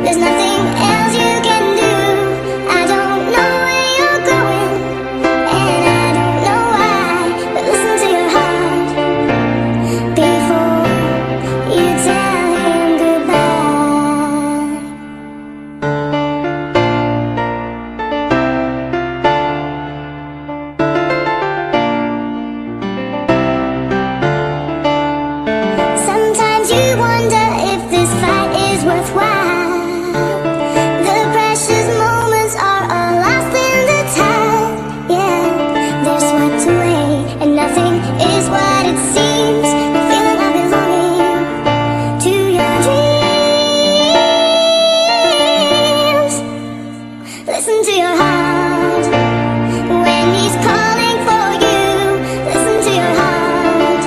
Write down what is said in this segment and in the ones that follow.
There's nothing else you can do. I don't know where you're going, and I don't know why, but listen to your heart before you tell him goodbye. Sometimes you wonder if this fight is worthwhile. The precious moments are all lost in the tide. Yeah, they're swept away, and nothing is what it seems. The feeling of belonging to your dreams. Listen to your heart when he's calling for you. Listen to your heart.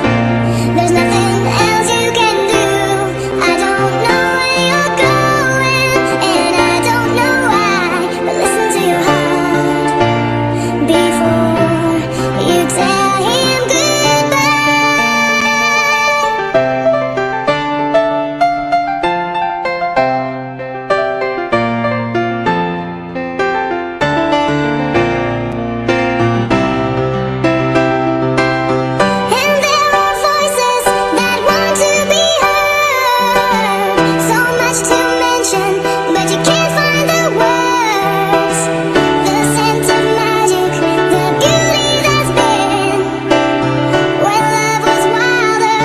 There's nothing else you can do. I don't know where you're going, and I don't know why, but listen to your heart before you tell him And there are voices that want to be heard. So much to mention, but you can't find the words. The sense of magic, the beauty that's been when love was wilder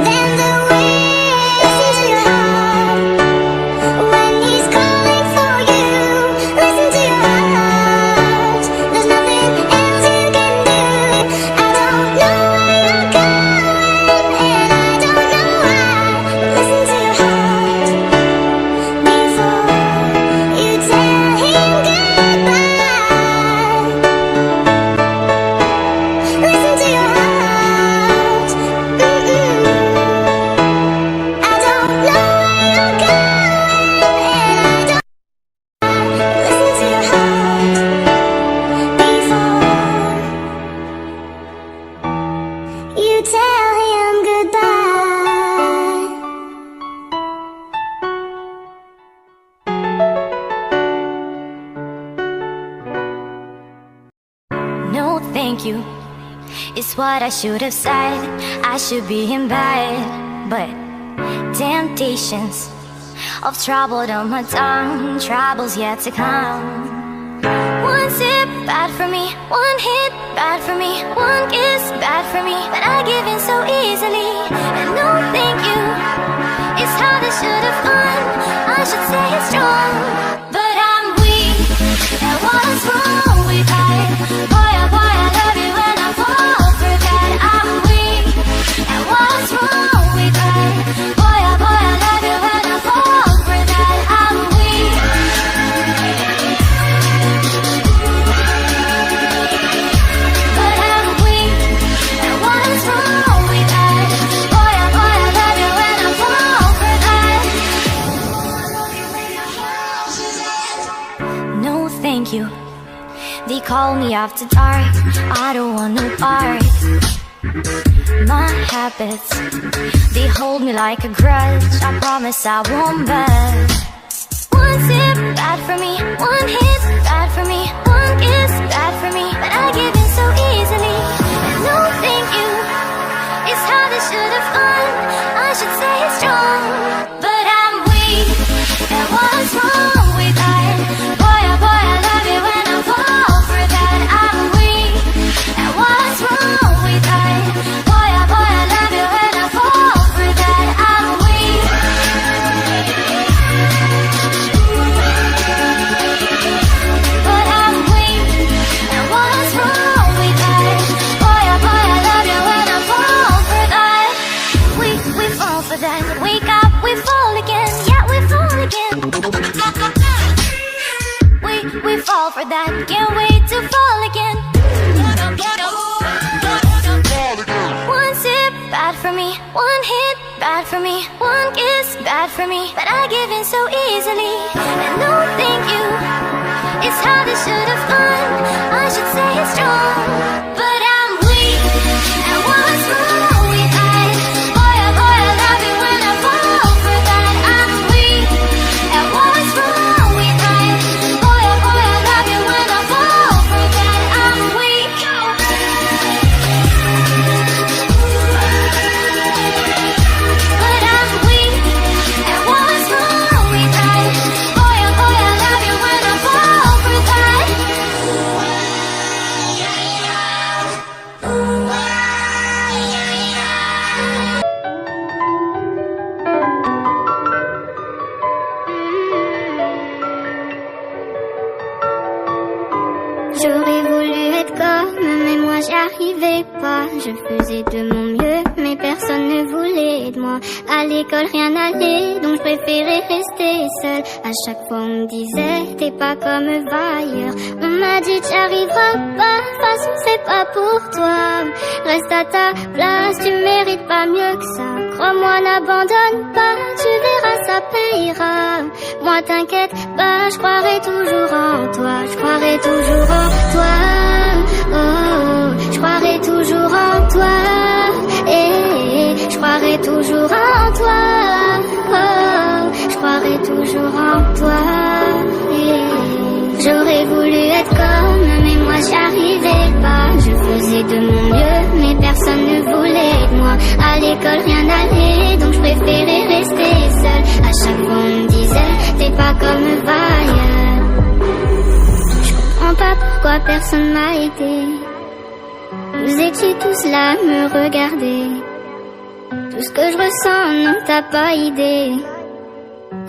than the wind. Listen to your heart when he's calling for you. Listen to your heart. There's nothing else you can do. I don't know where you're going, and I don't know why, but listen to your heart before you tell him goodbye. Listen to your heart. I don't know where you're going, and I don't. Listen to your heart before you tell him goodbye. No, thank you. It's what I should have said. I should be in bed, but temptations of trouble on my tongue, troubles yet to come. One sip, bad for me. One hit, bad for me. One kiss, bad for me. But I give in so easily. And no, thank you. It's how this should have gone. I should say it's strong, but I'm weak. And what's wrong with that? Boy, oh boy, I love you and I fall for that. I'm weak. And what's wrong with that? Boy, oh boy, I love you and I fall for that. I'm weak. But I'm weak. And what's wrong with that? Boy, oh boy, I love you and I fall for that. No, thank you. They call me after dark. I don't want no part. My habits, they hold me like a grudge. I promise I won't budge. One sip, bad for me. One hit, bad for me. One kiss, bad for me. But I give in so easily. And no, thank you. It's how this should have gone. I should say it's strong, but I'm weak. And what's wrong with that? Boy, oh boy, I love you and I fall for that. I'm weak. And what's wrong with that? Boy, oh boy, I love you and I fall for that. I'm weak. But I'm weak. And what's wrong with that? Boy, oh boy, I love you and I fall for that. We fall for that. Wake up, we fall again. Yeah, we fall again. We fall for that. Can't wait to fall again. One sip, bad for me. One hit, bad for me. One kiss, bad for me. But I give in so easily. And no, thank you. It's how this should have gone. I should say it's strong, but I'm weak. And what's wrong with that? Boy, oh boy, I love you when I fall for that. I'm weak. And arrivais pas. Je faisais de mon mieux, mais personne ne voulait de moi. À l'école rien n'allait, donc je préférais rester seule. À chaque fois on me disait t'es pas comme va ailleurs. On m'a dit t'y arriveras pas, de toute façon c'est pas pour toi. Reste à ta place, tu mérites pas mieux que ça. Crois-moi, n'abandonne pas, tu verras ça payera. Moi t'inquiète pas, je croirai toujours en toi. Je croirai toujours en toi. Oh, je croirai toujours en toi. Je croirai toujours en toi. Oh, je croirai toujours en toi. J'aurais voulu être comme, mais moi j'y arrivais pas. Je faisais de mon mieux, mais personne ne voulait de moi. À l'école rien n'allait, donc je préférais rester seule. À chaque fois on me disait, t'es pas comme va ailleurs. Je comprends pas pourquoi personne m'a aidé. Vous étiez tous là à me regarder. Tout ce que je ressens, non t'as pas idée.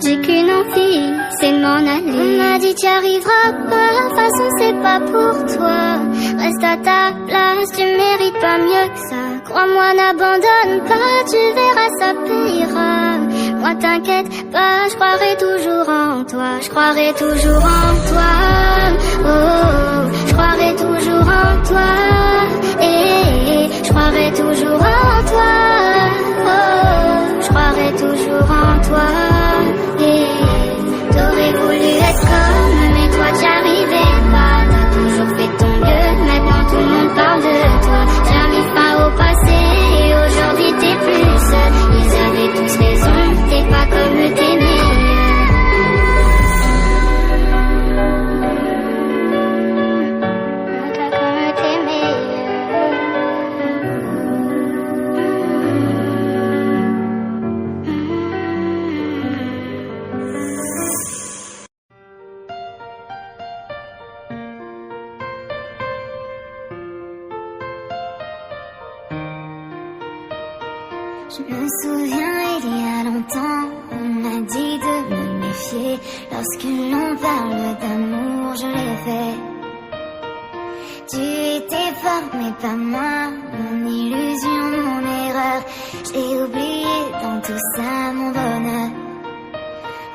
J'ai qu'une envie, c'est de m'en aller. On m'a dit t'y arriveras pas, de toute façon c'est pas pour toi. Reste à ta place, tu mérites pas mieux que ça. Crois-moi, n'abandonne pas, tu verras ça payera. Moi t'inquiète pas, je croirai toujours en toi. Je croirai toujours en toi. Oh, je croirai toujours en toi. Je croirai toujours en toi. Oh, je croirai toujours en toi. T'aurais voulu être comme, mais toi t'y arrivais pas. T'as toujours fait ton mieux, maintenant tout le monde parle de toi. J'arrive pas au passé, et aujourd'hui t'es plus seul. Ils avaient tous raison, t'es pas comme tes meilleurs. Pas comme tes meilleurs. Je me souviens, il y a longtemps, on m'a dit de me méfier. Lorsque l'on parle d'amour, je l'ai fait. Tu étais forte, mais pas moi. Mon illusion, mon erreur. J'ai oublié dans tout ça mon bonheur.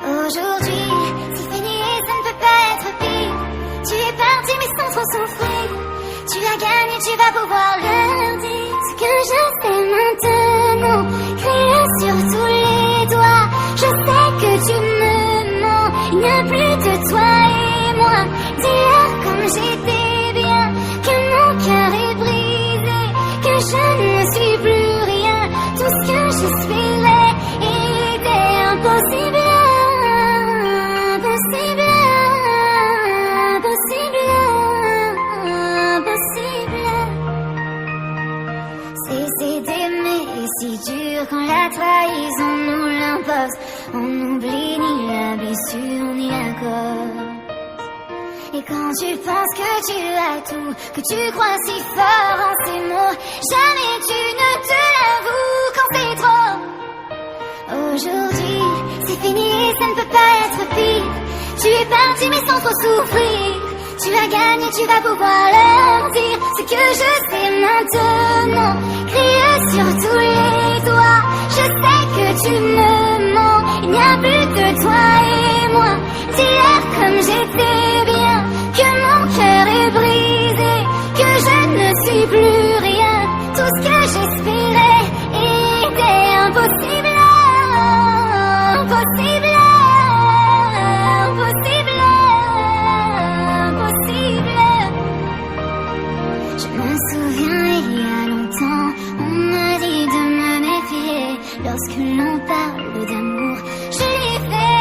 Aujourd'hui, c'est fini, ça ne peut pas être pire. Tu es parti, mais sans trop souffrir. Tu as gagné, tu vas pouvoir leur dire ce que je fais maintenant. Crier sur tous les doigts. Je sais que tu me mens. Il n'y a plus que toi et moi. Dis-leur comme j'étais bien, que mon cœur est brisé, que je ne suis plus rien. Tout ce que j'espérais était impossible. Impossible. Impossible. Impossible. Cesser d'aimer est si dur quand la trahison nous l'impose. On n'oublie ni la blessure ni la cause. Et quand tu penses que tu as tout, que tu crois si fort en ces mots, jamais tu ne te l'avoues quand c'est trop. Aujourd'hui, c'est fini, ça ne peut pas être pire. Tu es parti mais sans trop souffrir. Tu as gagné, tu vas pouvoir leur dire ce que je sais maintenant. Crier sur tous les doigts. Je sais que tu me mens. Il n'y a plus que toi et moi. Dis-leur comme j'étais bien, que mon cœur est brisé, que je ne suis plus rien. Tout ce que j'espérais était impossible. Impossible. Impossible. Impossible. Je me souviens, il y a longtemps, on m'a dit de me méfier. Lorsque l'on parle d'amour, je l'ai fait.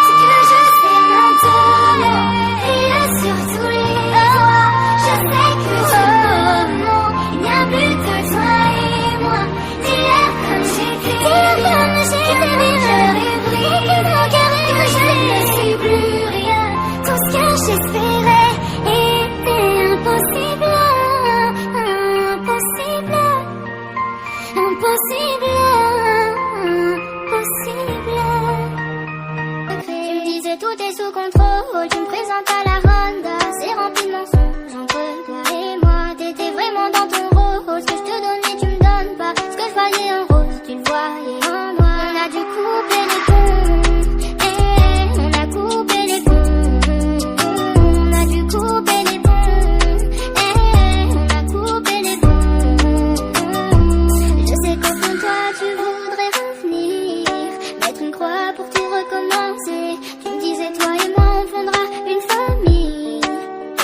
Ce que je sais maintenant, crier sur tous les toits. Je sais que tu me mens. Il n'y a plus que toi et moi. Dis-leur comme j'étais. Dis-leur comme j'étais. Mon cœur est brisé, que je ne suis plus rien. Tout ce que j'espérais était impossible. Impossible. Impossible. Impossible. Tu me disais tout est sous contrôle. Tu me présentes à la ronde. C'est rempli de mensonges entre toi et moi. T'étais toi pour tout recommencer. Tu me disais toi et moi on fondera une famille.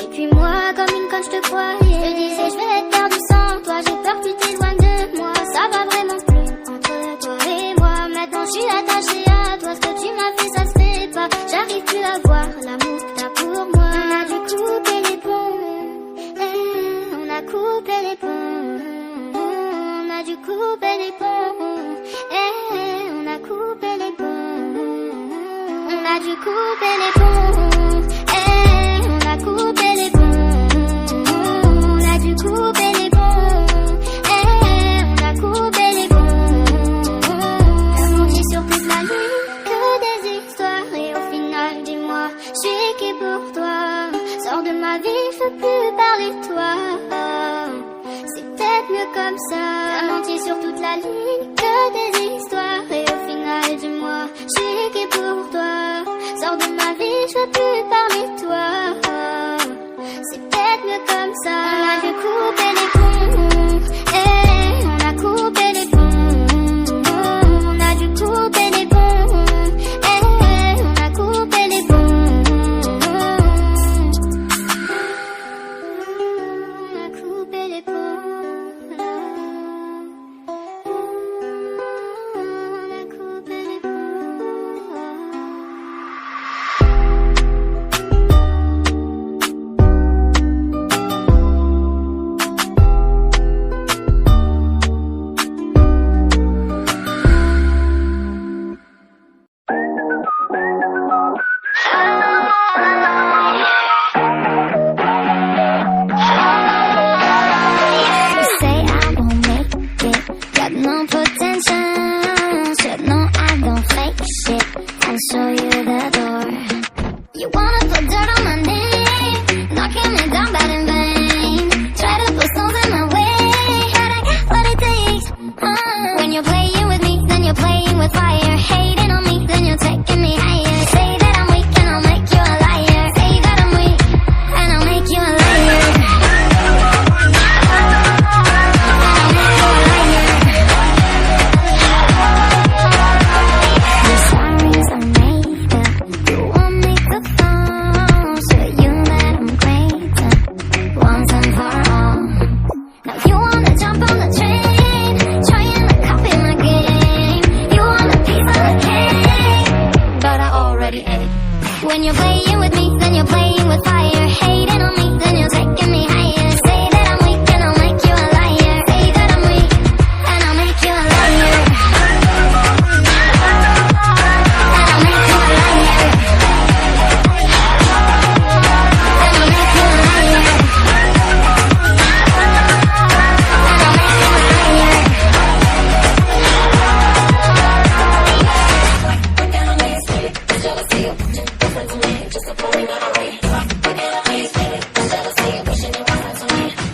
Et puis moi comme une conne je te croyais. Je te disais je vais être perdu sans toi, j'ai peur que tu t'éloignes de moi. Ça va vraiment plus entre toi et moi. Maintenant je suis attachée à toi, ce que tu m'as fait ça se fait pas. J'arrive plus à voir l'amour que t'as pour moi. On a dû couper les ponts, on a coupé les ponts. On a dû couper les ponts, on a coupé les ponts. On a dû couper les ponts, on a coupé les ponts. On a dû couper les ponts, on a coupé les ponts. On dit sur toute la ligne que des histoires et au final dis-moi, je suis qui pour toi? Sors de ma vie, je veux plus parler de toi. C'est peut-être mieux comme ça. T'as menti sur toute la ligne, que des histoires et au final dis-moi, je suis qui pour toi? Sors de ma vie, je veux plus parler de toi. C'est peut-être mieux comme ça. On a dû couper les ponts, on a coupé les ponts. On a dû couper les ponts, on a coupé les ponts. On a coupé les ponts. On a coupé les ponts. You say I won't make it, got no potential. Said no, I don't fake shit, I'll show you the door. You wanna put dirt on my name, knocking me down bad in vain. Try to put stones in my way, but I got what it takes. When you're playing with me, then you're playing with fire. Hating on me, then you're taking me higher. Say that I'm weak and I'll make you a liar. Say that I'm weak and I'll make you a liar. The sirens are made up, you won't make the phone. So you that I'm greater, once and for all. Now you wanna jump on the train, trying to copy my game. You want a piece of the cake, but I already ate. When you're playing with me, then you're playing with fire. Hating on me, then you're taking me higher. Say that I'm weak and I'll make you a liar. Say that I'm weak and I'll make you a liar. And I'll make you a liar. And I'll make you a liar. And I'll make you a liar.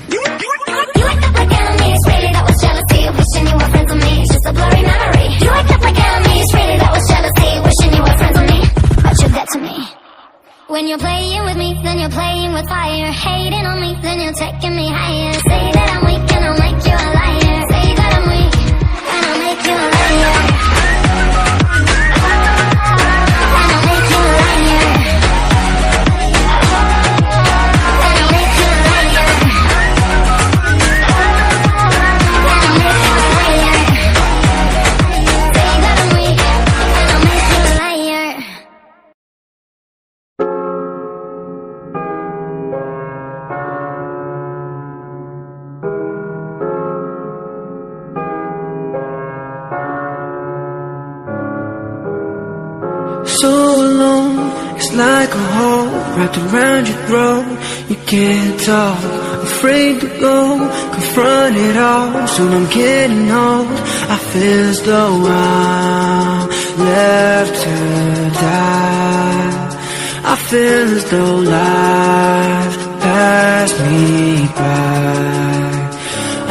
You act up like enemies, really that was jealousy. Wishing you were friends with me, it's just a blurry memory. You act up like enemies, really that was jealousy. Wishing you were friends with me, but you're dead to me. When you're playing with me, then you're playing with fire. Hating on me, then you're taking me higher. Say that I'm weak and I'll make you a liar. Say that I'm weak and I'll make you a liar. And I'll make you a liar. And I'll make you a liar. And I'll make you a liar. Say that I'm weak and I'll make you a liar. So alone, it's like a hole wrapped around your throat. You can't talk, afraid to go, confront it all. Soon I'm getting old, I feel as though I'm left to die. I feel as though life passed me by.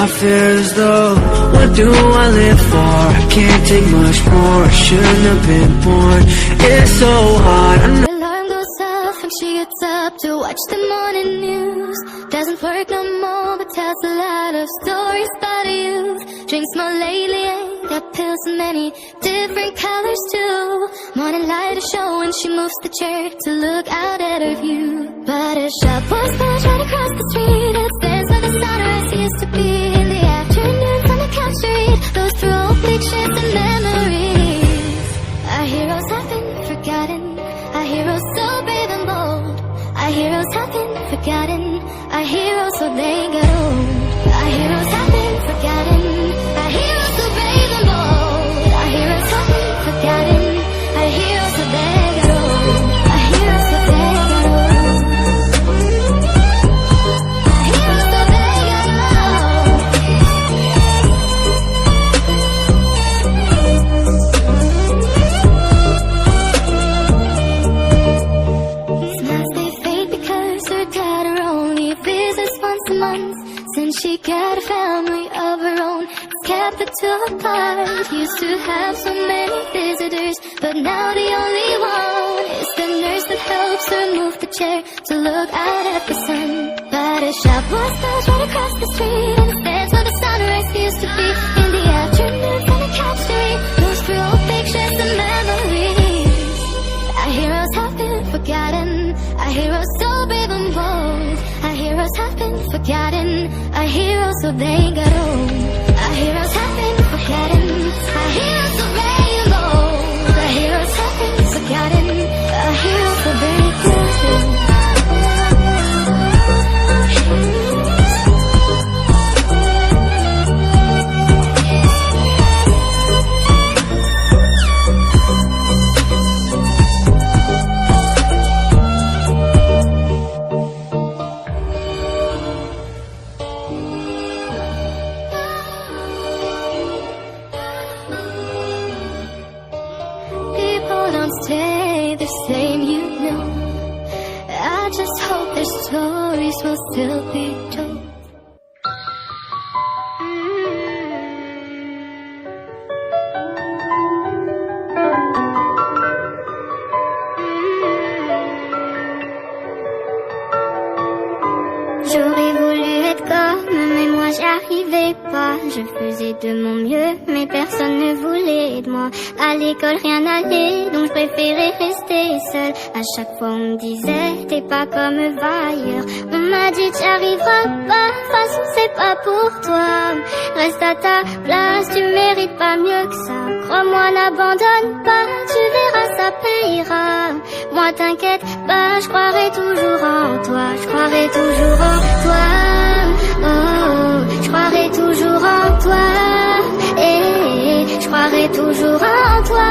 I feel as though, what do I live for? I can't take much more, I shouldn't have been born. It's so hard, I know. The alarm goes off and she gets up to watch the morning news. Doesn't work no more but tells a lot of stories about you. Drinks more lately, ain't got pills in many different colors too. Morning light is showing, she moves the chair to look out at her view. But her shop was built right across the street. It stands where the sunrise used to be. In the afternoon from the couch to read those through old pictures and memories. Our heroes have been forgotten. Our heroes so brave and bold. Our heroes have been forgotten. Our heroes so they got old. Our heroes have been forgotten. Our heroes so brave and bold. Our heroes have been forgotten. Our heroes so they got old. Our heroes so they got old. Our heroes so they got old. Smiles they fade because her dad her only visits once a month. Since she got a family of her own, it's kept the two apart. Used to have so many visitors, but now the only one is the nurse that helps her move the chair to look out at the sun. But her shop was built right across the street, and it stands where the sunrise used to be. In the afternoon from the couch to read those through old pictures and memories. Our heroes have been forgotten. Our heroes so brave and bold. Our heroes have been forgotten. Our heroes so they got old. Our heroes have been forgotten. Our heroes so brave and bold. Our heroes have been forgotten. Our heroes so they got old. Stay the same, you know. I just hope their stories will still be told. J'aurais voulu être comme eux, mais moi j'y arrivais pas. Je faisais de mon mieux, mais personne ne voulait de moi. À l'école rien n'allait, donc je préférais rester seule. À chaque fois on me disait, t'es pas comme eux, va ailleurs. On m'a dit, t'y arriveras pas, de toute façon c'est pas pour toi. Reste à ta place, tu mérites pas mieux que ça. Crois-moi, n'abandonne pas, tu verras, ça payera. Moi t'inquiète pas, je croirai toujours en toi. Je croirai toujours en toi. Oh, je croirai toujours en toi. Je croirai toujours en toi.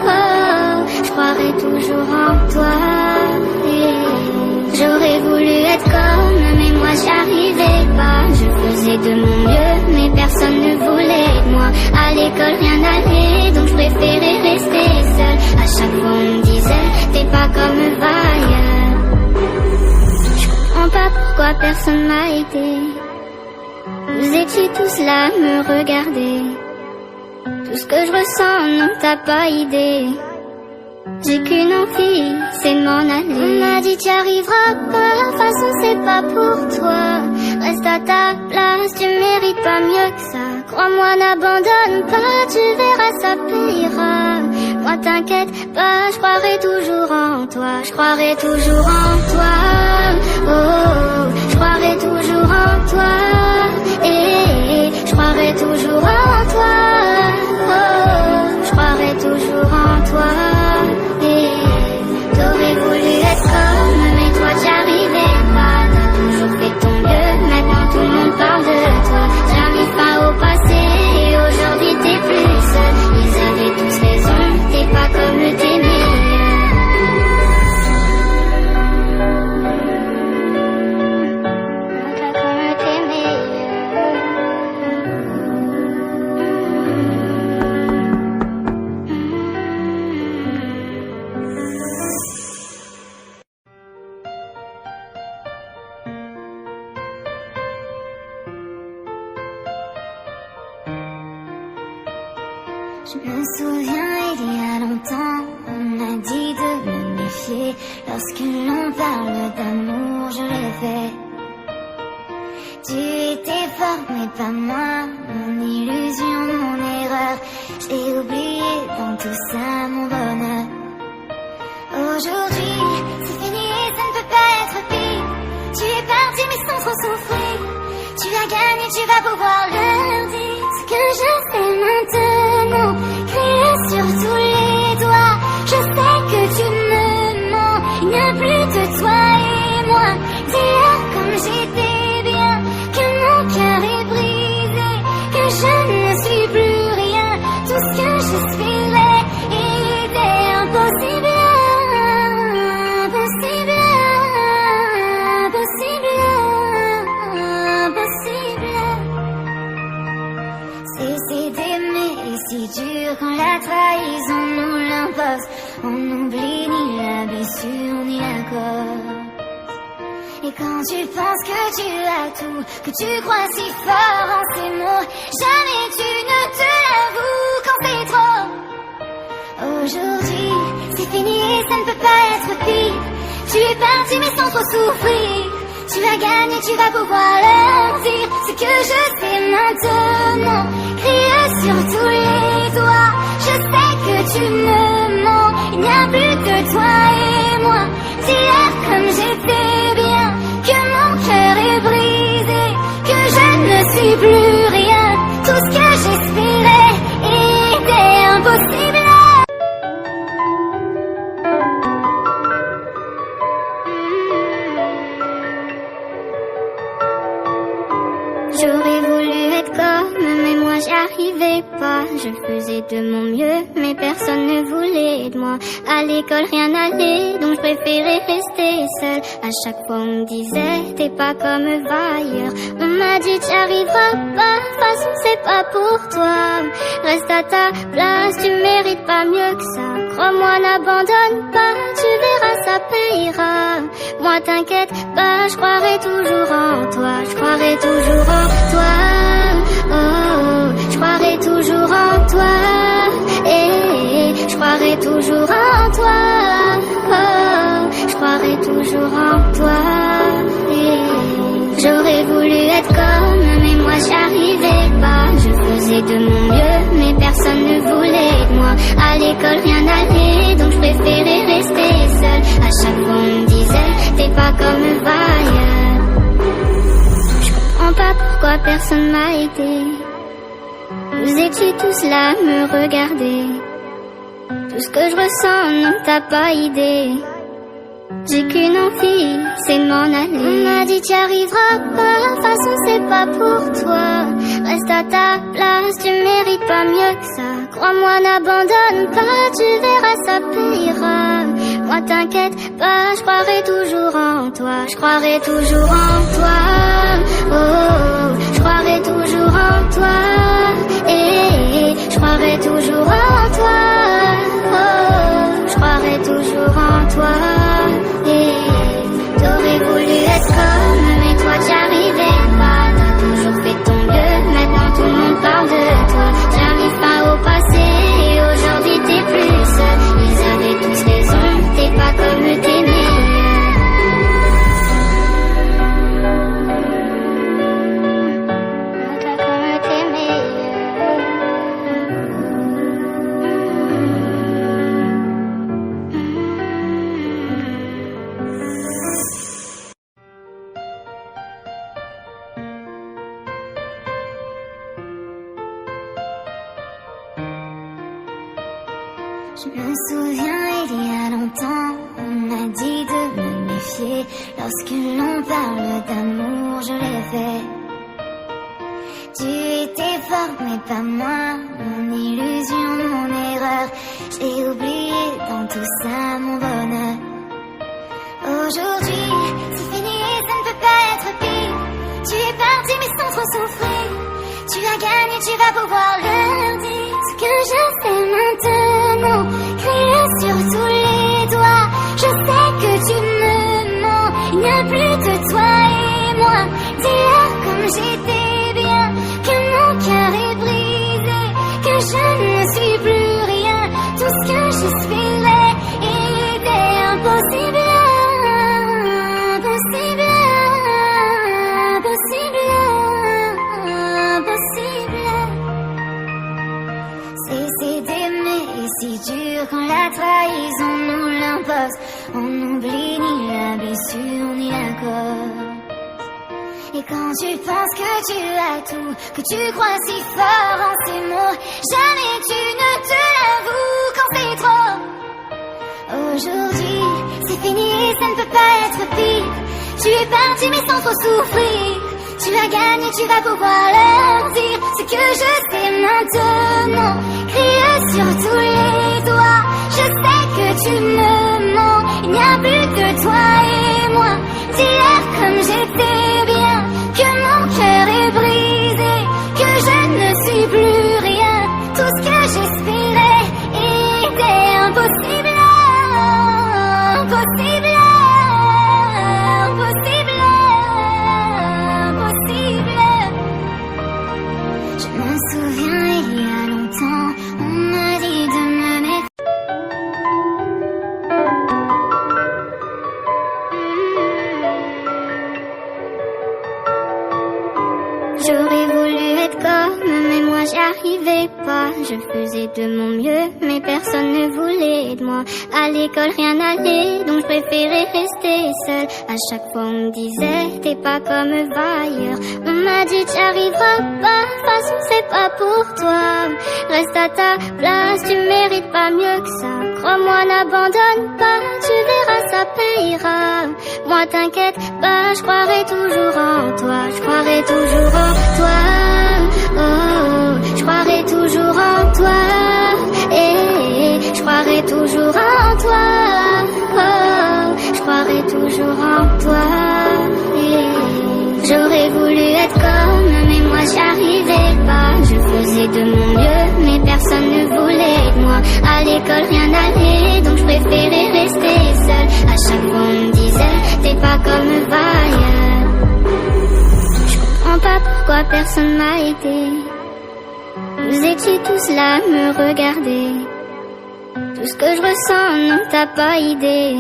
Oh, je croirai toujours en toi. J'aurais voulu être comme eux, mais moi j'y arrivais pas. Je faisais de mon mieux, mais personne ne voulait de moi. À l'école rien n'allait, donc je préférais rester seule. À chaque fois on me disait, t'es pas comme eux, va ailleurs. Je comprends pas pourquoi personne m'a aidé. Vous étiez tous là à me regarder. Tout ce que je ressens, non t'as pas idée. J'ai qu'une envie, c'est de m'en aller. On m'a dit t'y arriveras pas, de toute façon c'est pas pour toi. Reste à ta place, tu mérites pas mieux que ça. Crois-moi, n'abandonne pas, tu verras, ça payera. Moi t'inquiète pas, je croirai toujours en toi. Je croirai toujours en toi. Oh, je croirai toujours en toi. Je croirai toujours en toi. Oh, je croirai toujours en toi. T'aurais voulu être comme eux, mais toi t'y arrivais pas. T'as toujours fait ton mieux, maintenant tout le monde parle de toi. J'arrive pas au passé, et aujourd'hui t'es plus seul. Ils avaient tous raison, t'es pas comme eux, t'es meilleur. Pas comme eux, t'es meilleur. Je me souviens, il y a longtemps, on m'a dit de me méfier. Lorsque l'on parle d'amour, je rêvais. Tu étais fort, mais pas moi. Mon illusion, mon erreur, J'ai oublié dans tout ça mon bonheur. Aujourd'hui, c'est fini et ça ne peut pas être pire. Tu es parti mais sans trop souffrir. Tu as gagné, tu vas pouvoir leur dire ce que je fais maintenant. Crier sur tous les doigts, je sais que tu me mens. Il n'y a plus que toi et moi. Dire comme j'étais bien, que mon cœur est brisé, que je ne suis plus rien. Tout ce que j'espérais était impossible. Impossible, impossible, impossible. Cesser d'aimer est si dur quand la trahison nous l'impose. On n'oublie ni la blessure ni la cause. Et quand tu penses que tu as tout, que tu crois si fort en ces mots, jamais tu ne te l'avoues quand c'est trop. Aujourd'hui, c'est fini et ça ne peut pas être pire. Tu es parti mais sans trop souffrir. Tu as gagné, tu vas pouvoir leur dire ce que je sais maintenant. Crier sur tous les doigts, je sais que tu me mens. Il n'y a plus que toi et moi. Dire comme j'étais bien, que mon cœur est brisé, que je ne suis plus rien. Tout ce que j'espérais était impossible. J'aurais voulu être comme, mais moi j'y arrivais pas. Je faisais de mon mieux, mais personne ne voulait de moi. À l'école rien n'allait, donc je préférais rester seule. À chaque fois on me disait, t'es pas comme ailleurs. On m'a dit, t'y arriveras pas, de toute façon c'est pas pour toi. Reste à ta place, tu mérites pas mieux que ça. Crois-moi, n'abandonne pas, tu verras, ça payera. Moi t'inquiète pas, je croirai toujours en toi. Je croirai toujours en toi. Oh, oh, je croirai toujours en toi. Je croirai toujours en toi. Oh, je croirai toujours en toi. J'aurais voulu être comme, mais moi j'y arrivais pas. Je faisais de mon mieux, mais personne ne voulait de moi. À l'école rien n'allait, donc je préférais rester seule. À chaque fois on me disait, t'es pas comme ailleurs. Je comprends pas pourquoi personne m'a aidé. Vous étiez tous là à me regarder. Tout ce que je ressens, non t'as pas idée. J'ai qu'une envie, c'est de m'en aller. On m'a dit t'y arriveras pas, de toute façon c'est pas pour toi. Reste à ta place, tu mérites pas mieux que ça. Crois-moi, n'abandonne pas, tu verras, ça payera. Moi t'inquiète pas, je croirai toujours en toi. Je croirai toujours en toi. Oh, oh, je croirai toujours en toi. Je croirai toujours en toi. Oh, je croirai toujours en toi. T'aurais voulu être comme, mais toi t'y arrivais pas. T'as toujours fait ton mieux, maintenant tout le monde parle de toi. J'arrive pas au passé, et aujourd'hui t'es plus seul. Ils avaient tous raison, t'es pas comme tes meilleurs. Pas comme tes meilleurs. Je me souviens, il y a longtemps, on m'a dit de me méfier. Lorsque l'on parle d'amour, je l'ai fait. Tu étais fort, mais pas moi. Mon illusion, mon erreur. J'ai oublié dans tout ça mon bonheur. Aujourd'hui, c'est fini et ça ne peut pas être pire. Tu es parti, mais sans trop souffrir. Tu as gagné, tu vas pouvoir leur dire ce que je fais maintenant. Crier sur tous les doigts, je sais que tu me mens. Il n'y a plus que toi et moi. Dire comme j'étais bien, que mon cœur est brisé, que je ne suis plus rien. Tout ce que j'espérais était impossible. Impossible, impossible, impossible. trahison nous l'impose. On n'oublie ni la blessure ni la cause. Et quand tu penses que tu as tout, que tu crois si fort en ces mots, jamais tu ne te l'avoues quand c'est trop. Aujourd'hui, c'est fini, ça ne peut pas être pire. Tu es parti mais sans trop souffrir. Tu as gagné, tu vas pouvoir leur dire ce que je sais maintenant. Crie sur tous les doigts, je sais que tu me mens. Il n'y a plus que toi et moi. Dis-leur comme j'étais bien, que mon cœur est brisé, que je ne suis plus rien. Tout ce que j'espérais était impossible. Impossible, impossible, impossible. Je me souviens il y a longtemps, on m'a dit de me mettre. J'aurais voulu être comme, mais moi j'y arrivais pas. Je faisais de mon mieux, mais personne ne voulait de moi. À l'école rien n'allait, donc je préférais rester seule. À chaque fois on me disait, t'es pas comme va ailleurs. On m'a dit t'y arriveras pas, de toute façon c'est pas pour toi. Reste à ta place, tu mérites pas mieux que ça. Crois-moi, n'abandonne pas, tu verras ça payera. Moi t'inquiète pas, je croirai toujours en toi. Je croirai toujours en toi. Oh, je croirai toujours en toi. Je croirai toujours en toi. Oh, je croirai toujours en toi. J'aurais voulu être comme, mais moi j'y arrivais pas. Je faisais de mon mieux, mais personne ne voulait de moi. À l'école rien n'allait, donc je préférais rester seule. À chaque fois on me disait, t'es pas comme va ailleurs. Je comprends pas pourquoi personne m'a aidé. Vous étiez tous là à me regarder. Tout ce que je ressens, non t'as pas idée.